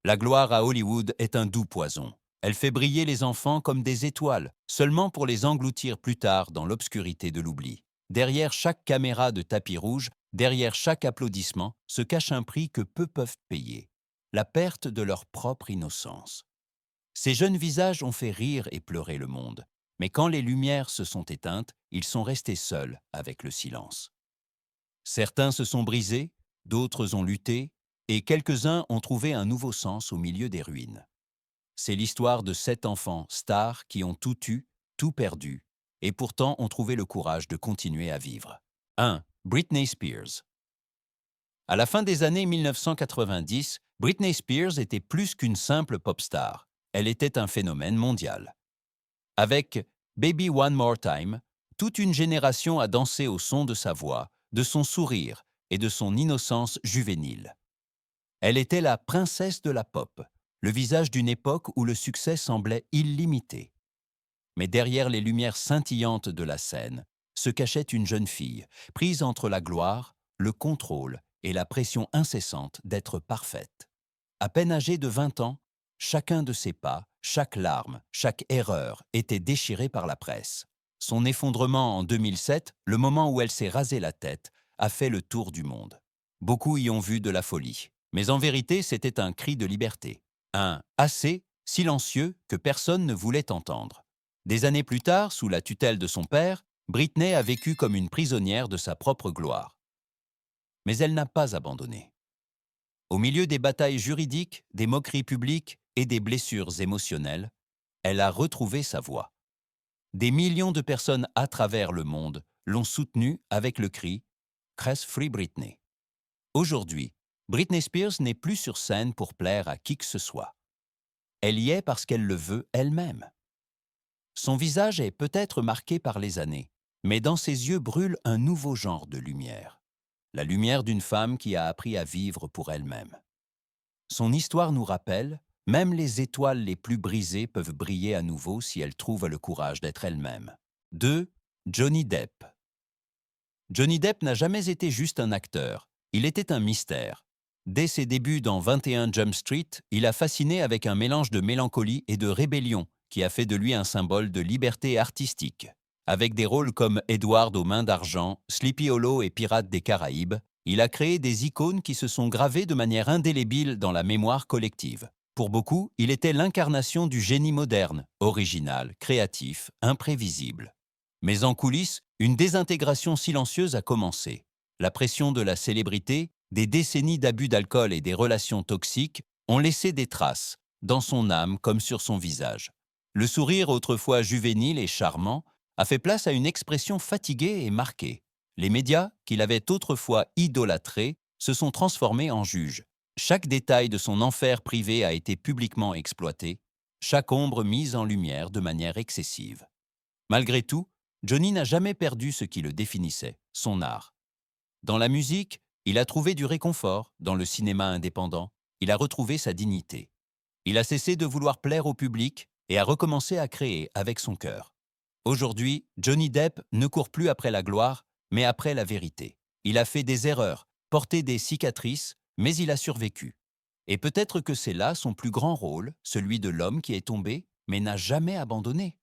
La gloire à Hollywood est un doux poison. Elle fait briller les enfants comme des étoiles, seulement pour les engloutir plus tard dans l'obscurité de l'oubli. Derrière chaque caméra de tapis rouge, derrière chaque applaudissement, se cache un prix que peu peuvent payer. La perte de leur propre innocence. Ces jeunes visages ont fait rire et pleurer le monde. Mais quand les lumières se sont éteintes, ils sont restés seuls avec le silence. Certains se sont brisés, d'autres ont lutté, et quelques-uns ont trouvé un nouveau sens au milieu des ruines. C'est l'histoire de 7 enfants stars qui ont tout eu, tout perdu, et pourtant ont trouvé le courage de continuer à vivre. 1. Britney Spears. À la fin des années 1990, Britney Spears était plus qu'une simple pop star. Elle était un phénomène mondial. Avec Baby One More Time, toute une génération a dansé au son de sa voix, de son sourire et de son innocence juvénile. Elle était la princesse de la pop, le visage d'une époque où le succès semblait illimité. Mais derrière les lumières scintillantes de la scène se cachait une jeune fille, prise entre la gloire, le contrôle et la pression incessante d'être parfaite. À peine âgée de 20 ans, chacun de ses pas, chaque larme, chaque erreur était déchiré par la presse. Son effondrement en 2007, le moment où elle s'est rasé la tête, a fait le tour du monde. Beaucoup y ont vu de la folie. Mais en vérité, c'était un cri de liberté. Un assez silencieux que personne ne voulait entendre. Des années plus tard, sous la tutelle de son père, Britney a vécu comme une prisonnière de sa propre gloire. Mais elle n'a pas abandonné. Au milieu des batailles juridiques, des moqueries publiques et des blessures émotionnelles, elle a retrouvé sa voix. Des millions de personnes à travers le monde l'ont soutenue avec le cri « Press Free Britney ». Aujourd'hui, Britney Spears n'est plus sur scène pour plaire à qui que ce soit. Elle y est parce qu'elle le veut elle-même. Son visage est peut-être marqué par les années, mais dans ses yeux brûle un nouveau genre de lumière. La lumière d'une femme qui a appris à vivre pour elle-même. Son histoire nous rappelle, même les étoiles les plus brisées peuvent briller à nouveau si elles trouvent le courage d'être elles-mêmes. 2. Johnny Depp. Johnny Depp n'a jamais été juste un acteur, il était un mystère. Dès ses débuts dans 21 Jump Street, il a fasciné avec un mélange de mélancolie et de rébellion qui a fait de lui un symbole de liberté artistique. Avec des rôles comme Edward aux mains d'argent, Sleepy Hollow et Pirates des Caraïbes, il a créé des icônes qui se sont gravées de manière indélébile dans la mémoire collective. Pour beaucoup, il était l'incarnation du génie moderne, original, créatif, imprévisible. Mais en coulisses, une désintégration silencieuse a commencé. La pression de la célébrité, des décennies d'abus d'alcool et des relations toxiques ont laissé des traces, dans son âme comme sur son visage. Le sourire autrefois juvénile et charmant a fait place à une expression fatiguée et marquée. Les médias, qui l'avaient autrefois idolâtré, se sont transformés en juges. Chaque détail de son enfer privé a été publiquement exploité, chaque ombre mise en lumière de manière excessive. Malgré tout, Johnny n'a jamais perdu ce qui le définissait, son art. Dans la musique, il a trouvé du réconfort, dans le cinéma indépendant, il a retrouvé sa dignité. Il a cessé de vouloir plaire au public et a recommencé à créer avec son cœur. Aujourd'hui, Johnny Depp ne court plus après la gloire, mais après la vérité. Il a fait des erreurs, porté des cicatrices, mais il a survécu. Et peut-être que c'est là son plus grand rôle, celui de l'homme qui est tombé, mais n'a jamais abandonné.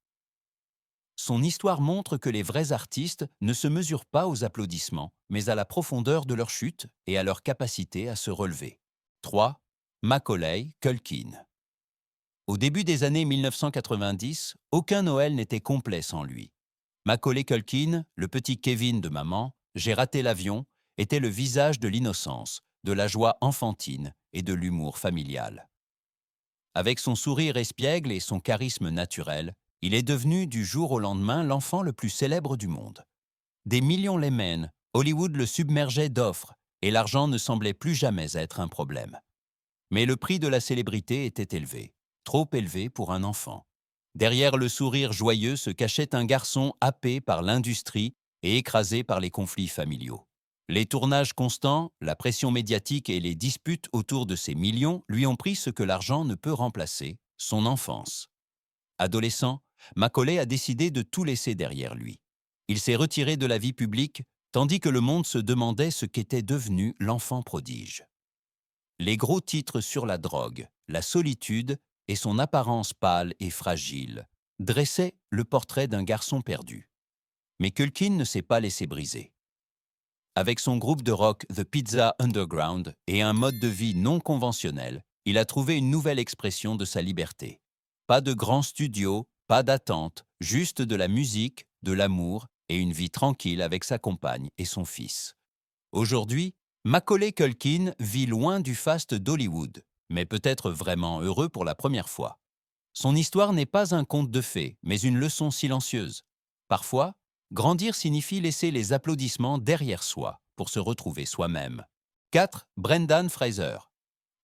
Son histoire montre que les vrais artistes ne se mesurent pas aux applaudissements, mais à la profondeur de leur chute et à leur capacité à se relever. 3. Macaulay Culkin. Au début des années 1990, aucun Noël n'était complet sans lui. Macaulay Culkin, le petit Kevin de maman, J'ai raté l'avion, était le visage de l'innocence, de la joie enfantine et de l'humour familial. Avec son sourire espiègle et son charisme naturel, il est devenu du jour au lendemain l'enfant le plus célèbre du monde. Des millions l'aimaient, Hollywood le submergeait d'offres et l'argent ne semblait plus jamais être un problème. Mais le prix de la célébrité était élevé, trop élevé pour un enfant. Derrière le sourire joyeux se cachait un garçon happé par l'industrie et écrasé par les conflits familiaux. Les tournages constants, la pression médiatique et les disputes autour de ces millions lui ont pris ce que l'argent ne peut remplacer, son enfance. Adolescent, Macaulay a décidé de tout laisser derrière lui. Il s'est retiré de la vie publique, tandis que le monde se demandait ce qu'était devenu l'enfant prodige. Les gros titres sur la drogue, la solitude et son apparence pâle et fragile dressaient le portrait d'un garçon perdu. Mais Culkin ne s'est pas laissé briser. Avec son groupe de rock The Pizza Underground et un mode de vie non conventionnel, il a trouvé une nouvelle expression de sa liberté. Pas de grands studios, pas d'attente, juste de la musique, de l'amour et une vie tranquille avec sa compagne et son fils. Aujourd'hui, Macaulay Culkin vit loin du faste d'Hollywood, mais peut-être vraiment heureux pour la première fois. Son histoire n'est pas un conte de fées, mais une leçon silencieuse. Parfois, grandir signifie laisser les applaudissements derrière soi pour se retrouver soi-même. 4. Brendan Fraser.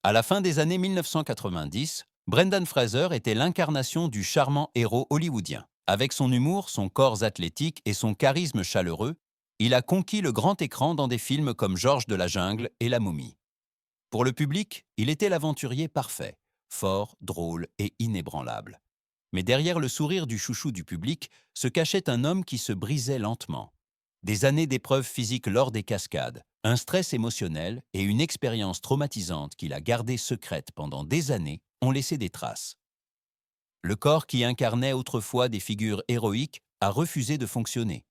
À la fin des années 1990, Brendan Fraser était l'incarnation du charmant héros hollywoodien. Avec son humour, son corps athlétique et son charisme chaleureux, il a conquis le grand écran dans des films comme Georges de la Jungle et La Momie. Pour le public, il était l'aventurier parfait, fort, drôle et inébranlable. Mais derrière le sourire du chouchou du public se cachait un homme qui se brisait lentement. Des années d'épreuves physiques lors des cascades, un stress émotionnel et une expérience traumatisante qu'il a gardée secrète pendant des années ont laissé des traces. Le corps qui incarnait autrefois des figures héroïques a refusé de fonctionner.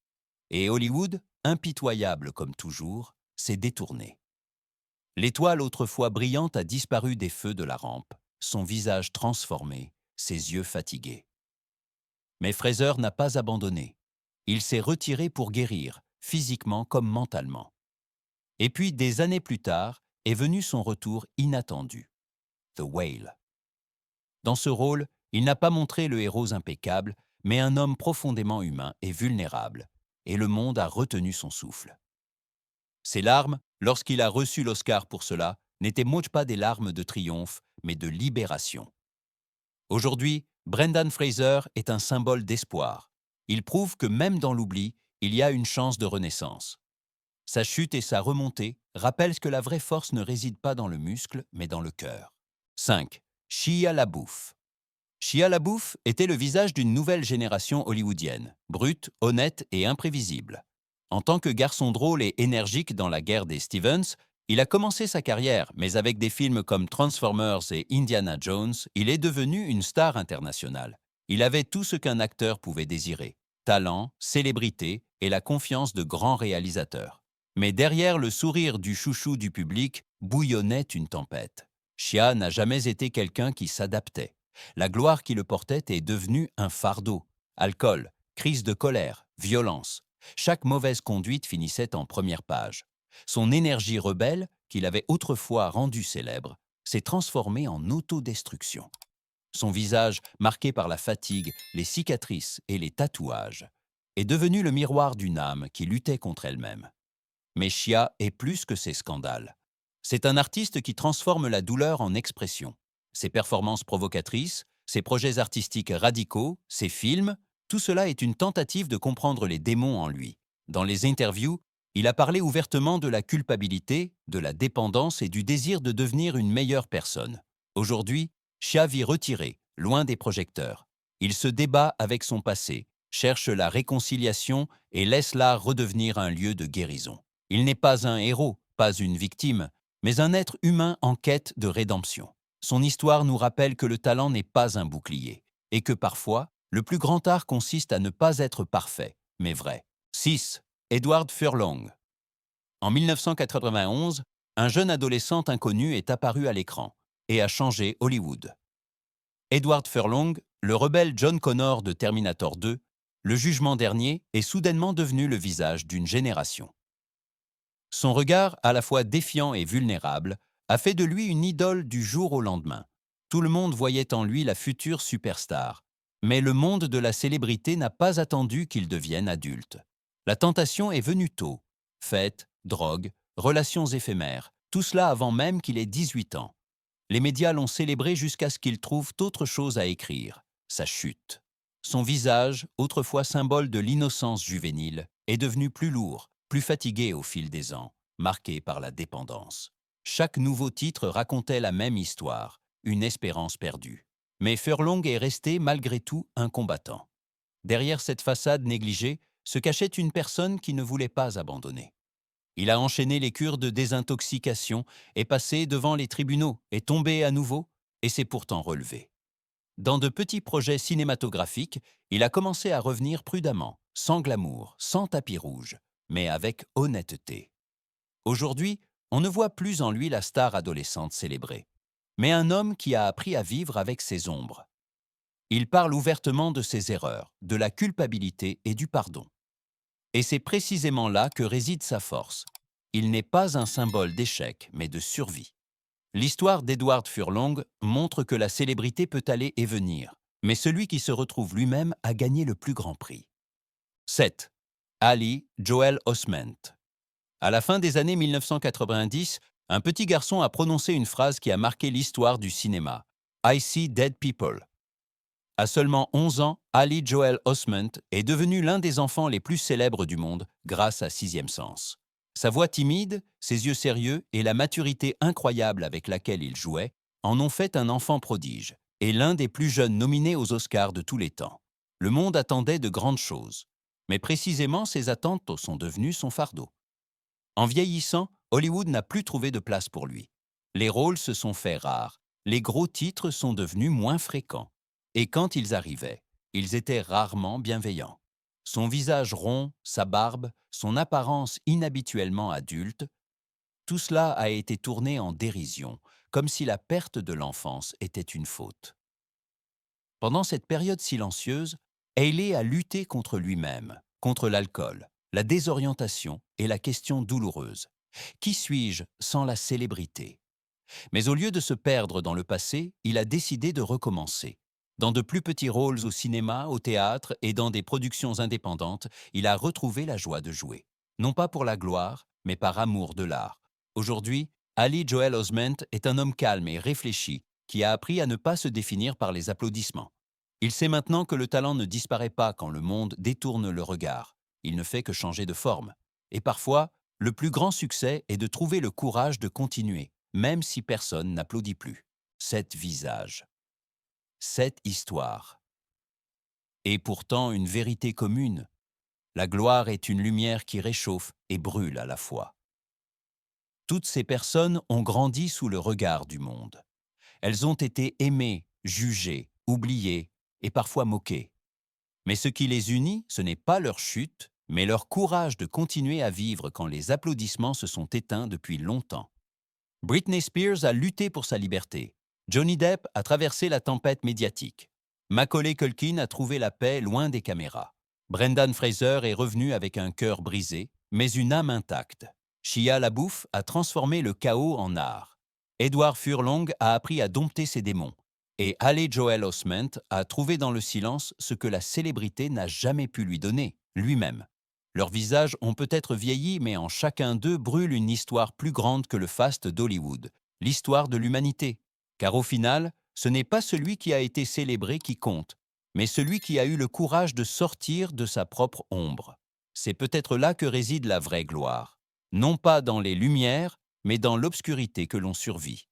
Et Hollywood, impitoyable comme toujours, s'est détourné. L'étoile autrefois brillante a disparu des feux de la rampe, son visage transformé, ses yeux fatigués. Mais Fraser n'a pas abandonné. Il s'est retiré pour guérir, physiquement comme mentalement. Et puis, des années plus tard, est venu son retour inattendu, The Whale. Dans ce rôle, il n'a pas montré le héros impeccable, mais un homme profondément humain et vulnérable, et le monde a retenu son souffle. Ses larmes, lorsqu'il a reçu l'Oscar pour cela, n'étaient pas des larmes de triomphe, mais de libération. Aujourd'hui, Brendan Fraser est un symbole d'espoir. Il prouve que même dans l'oubli, il y a une chance de renaissance. Sa chute et sa remontée rappellent que la vraie force ne réside pas dans le muscle, mais dans le cœur. 5. Shia LaBeouf. Shia LaBeouf était le visage d'une nouvelle génération hollywoodienne, brute, honnête et imprévisible. En tant que garçon drôle et énergique dans la guerre des Stevens, il a commencé sa carrière, mais avec des films comme Transformers et Indiana Jones, il est devenu une star internationale. Il avait tout ce qu'un acteur pouvait désirer: talent, célébrité et la confiance de grands réalisateurs. Mais derrière le sourire du chouchou du public bouillonnait une tempête. Shia n'a jamais été quelqu'un qui s'adaptait. La gloire qui le portait est devenue un fardeau. Alcool, crise de colère, violence. Chaque mauvaise conduite finissait en première page. Son énergie rebelle, qu'il avait autrefois rendue célèbre, s'est transformée en autodestruction. Son visage, marqué par la fatigue, les cicatrices et les tatouages, est devenu le miroir d'une âme qui luttait contre elle-même. Mais Shia est plus que ces scandales. C'est un artiste qui transforme la douleur en expression. Ses performances provocatrices, ses projets artistiques radicaux, ses films, tout cela est une tentative de comprendre les démons en lui. Dans les interviews, il a parlé ouvertement de la culpabilité, de la dépendance et du désir de devenir une meilleure personne. Aujourd'hui, Shia vit retiré, loin des projecteurs. Il se débat avec son passé, cherche la réconciliation et laisse l'art redevenir un lieu de guérison. Il n'est pas un héros, pas une victime, mais un être humain en quête de rédemption. Son histoire nous rappelle que le talent n'est pas un bouclier, et que parfois, le plus grand art consiste à ne pas être parfait, mais vrai. 6. Edward Furlong. En 1991, un jeune adolescent inconnu est apparu à l'écran et a changé Hollywood. Edward Furlong, le rebelle John Connor de Terminator 2, le jugement dernier, est soudainement devenu le visage d'une génération. Son regard, à la fois défiant et vulnérable, a fait de lui une idole du jour au lendemain. Tout le monde voyait en lui la future superstar. Mais le monde de la célébrité n'a pas attendu qu'il devienne adulte. La tentation est venue tôt. Fêtes, drogue, relations éphémères, tout cela avant même qu'il ait 18 ans. Les médias l'ont célébré jusqu'à ce qu'il trouve autre chose à écrire, sa chute. Son visage, autrefois symbole de l'innocence juvénile, est devenu plus lourd, plus fatigué au fil des ans, marqué par la dépendance. Chaque nouveau titre racontait la même histoire, une espérance perdue. Mais Furlong est resté malgré tout un combattant. Derrière cette façade négligée se cachait une personne qui ne voulait pas abandonner. Il a enchaîné les cures de désintoxication, est passé devant les tribunaux, est tombé à nouveau, et s'est pourtant relevé. Dans de petits projets cinématographiques, il a commencé à revenir prudemment, sans glamour, sans tapis rouge, mais avec honnêteté. Aujourd'hui, on ne voit plus en lui la star adolescente célébrée, mais un homme qui a appris à vivre avec ses ombres. Il parle ouvertement de ses erreurs, de la culpabilité et du pardon. Et c'est précisément là que réside sa force. Il n'est pas un symbole d'échec, mais de survie. L'histoire d'Edward Furlong montre que la célébrité peut aller et venir, mais celui qui se retrouve lui-même a gagné le plus grand prix. 7. Ali Joel Osment. À la fin des années 1990, un petit garçon a prononcé une phrase qui a marqué l'histoire du cinéma. I see dead people. À seulement 11 ans, Ali Joel Osment est devenu l'un des enfants les plus célèbres du monde grâce à Sixième Sens. Sa voix timide, ses yeux sérieux et la maturité incroyable avec laquelle il jouait en ont fait un enfant prodige et l'un des plus jeunes nominés aux Oscars de tous les temps. Le monde attendait de grandes choses, mais précisément ces attentes sont devenues son fardeau. En vieillissant, Hollywood n'a plus trouvé de place pour lui. Les rôles se sont faits rares, les gros titres sont devenus moins fréquents. Et quand ils arrivaient, ils étaient rarement bienveillants. Son visage rond, sa barbe, son apparence inhabituellement adulte, tout cela a été tourné en dérision, comme si la perte de l'enfance était une faute. Pendant cette période silencieuse, Haley a lutté contre lui-même, contre l'alcool, la désorientation et la question douloureuse. Qui suis-je sans la célébrité? Mais au lieu de se perdre dans le passé, il a décidé de recommencer. Dans de plus petits rôles au cinéma, au théâtre et dans des productions indépendantes, il a retrouvé la joie de jouer. Non pas pour la gloire, mais par amour de l'art. Aujourd'hui, Ali Joel Osment est un homme calme et réfléchi qui a appris à ne pas se définir par les applaudissements. Il sait maintenant que le talent ne disparaît pas quand le monde détourne le regard. Il ne fait que changer de forme. Et parfois, le plus grand succès est de trouver le courage de continuer, même si personne n'applaudit plus. 7 visages. 7 histoires. Et pourtant une vérité commune. La gloire est une lumière qui réchauffe et brûle à la fois. Toutes ces personnes ont grandi sous le regard du monde. Elles ont été aimées, jugées, oubliées et parfois moquées. Mais ce qui les unit, ce n'est pas leur chute, mais leur courage de continuer à vivre quand les applaudissements se sont éteints depuis longtemps. Britney Spears a lutté pour sa liberté. Johnny Depp a traversé la tempête médiatique. Macaulay Culkin a trouvé la paix loin des caméras. Brendan Fraser est revenu avec un cœur brisé, mais une âme intacte. Shia LaBeouf a transformé le chaos en art. Edward Furlong a appris à dompter ses démons. Et Ali Joel Osment a trouvé dans le silence ce que la célébrité n'a jamais pu lui donner, lui-même. Leurs visages ont peut-être vieilli, mais en chacun d'eux brûle une histoire plus grande que le faste d'Hollywood, l'histoire de l'humanité. Car au final, ce n'est pas celui qui a été célébré qui compte, mais celui qui a eu le courage de sortir de sa propre ombre. C'est peut-être là que réside la vraie gloire. Non pas dans les lumières, mais dans l'obscurité que l'on survit.